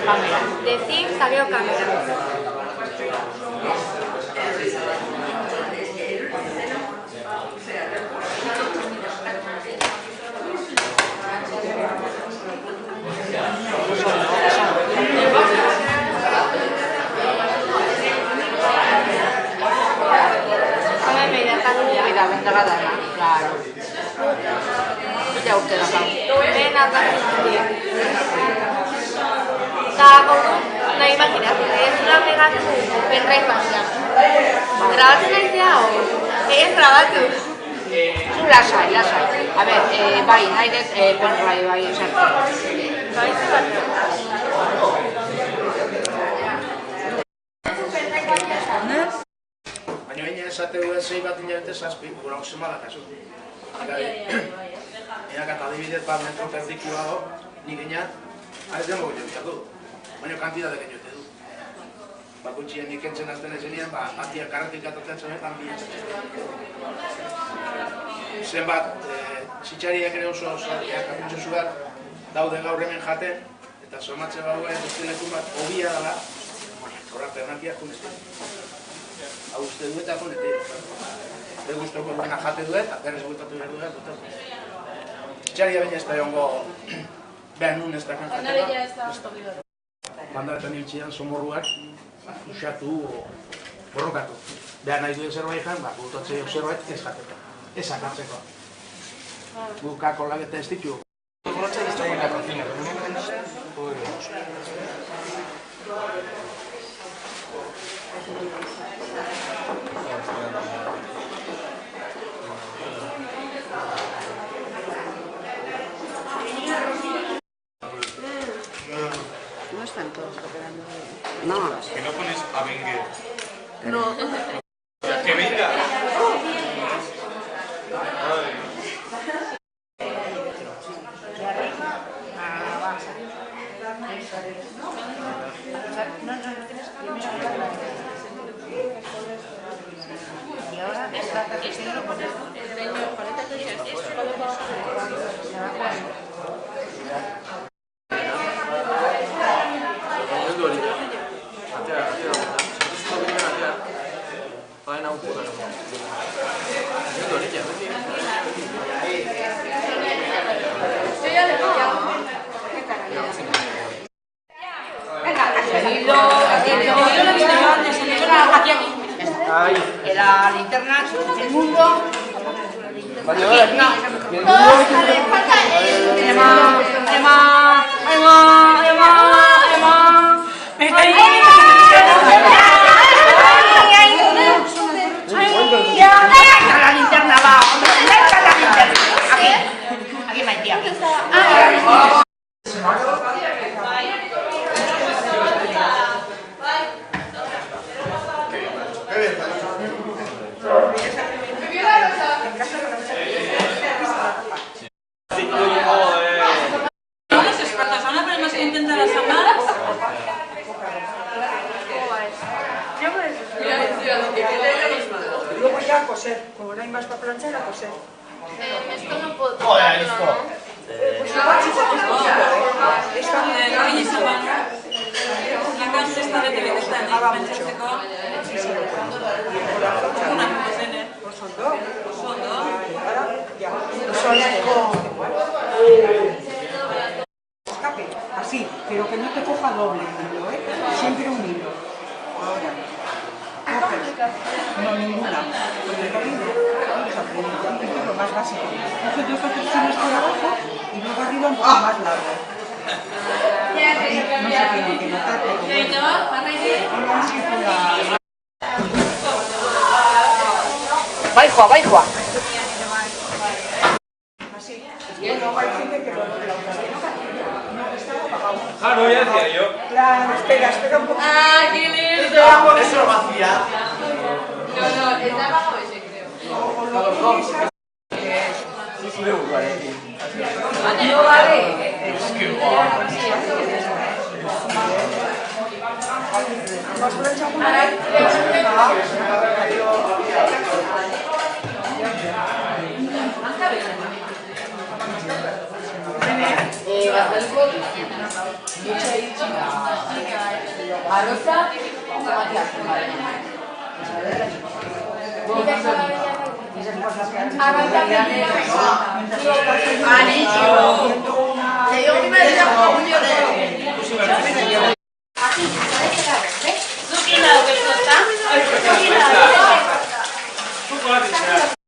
Decir, saqueo cámara. Mira, vendrá claro. Ya usted la sabe. Ven acá. Nahi imaginatzen, ez dura pegatu pendrive batean. Grabatzen naizea o? Ez grabatu. Zu lasai. A ber, bai, nahi dut pendrive bai esartzen. Bai, ze bat. Baina baina esateu ez zei bat inabete zazpi, gura osemala kasu. Eak eta adibidez bat metro perdiki bago, nik enean, ez dengo gero du. Baina kantidade genio du. Bakutxien nik entzen azten ezenean, atiak karretik atatzen zenetan bi entzen. Zenbat, zitxariak ere oso kakutxosuak daude gaur hemen jaten, eta somatze bauen duztilekun bat obia dela, horra pernakiak junetik. Hau uste duet eta junetik. Ber guztoko duena jate duet, eta berrez bultatu behar duet, zitxaria baina ez da jongo behar nun ez da kanjatela. Bandaretan hiltzean somorruak usatu o borrokatu. Behar nahi duen zerbait jan, bultatzea zerbait ez jateko. Ez akatzeko. Gukako lageta ez ditu. Borrotza ez da en la cocina, pero no podemos. No están todos operando bien. No. Que no pones a Wenger. No. ¡Que venga! Y ahora esta tercera lo pones. La linterna, el mundo. La linterna va. Aquí, Maitía. Luego ya a coser, como no hay más para planchar, a coser. Esto no puedo. Joder, listo. Pues igual si se puede coser. Sí, se lo puedo. Pues son dos. Ahora ya. Son escape, así, pero que no te coja doble hilo, ¿eh? Siempre un hilo. Ahora. Coges. No, ninguna. Con el hilo. Esto es lo más básico. Coges dos secciones por abajo y luego arriba un poco más largo. No se tiene que notar, pero bueno. Ahora sí con la... Baijoa. Así. Bueno, hay gente que lo dobla otra vez. No, estaba apagado. Ah, no, ya decía yo. Claro, espera un poquito. ¡Ah, qué lindo! Eso lo vacía. No, está abajo ese, creo. No vale. Es que guapo. ¿Has planchado una vez? Mucha Zuki lado que flota. Zuki lado. Tú puedes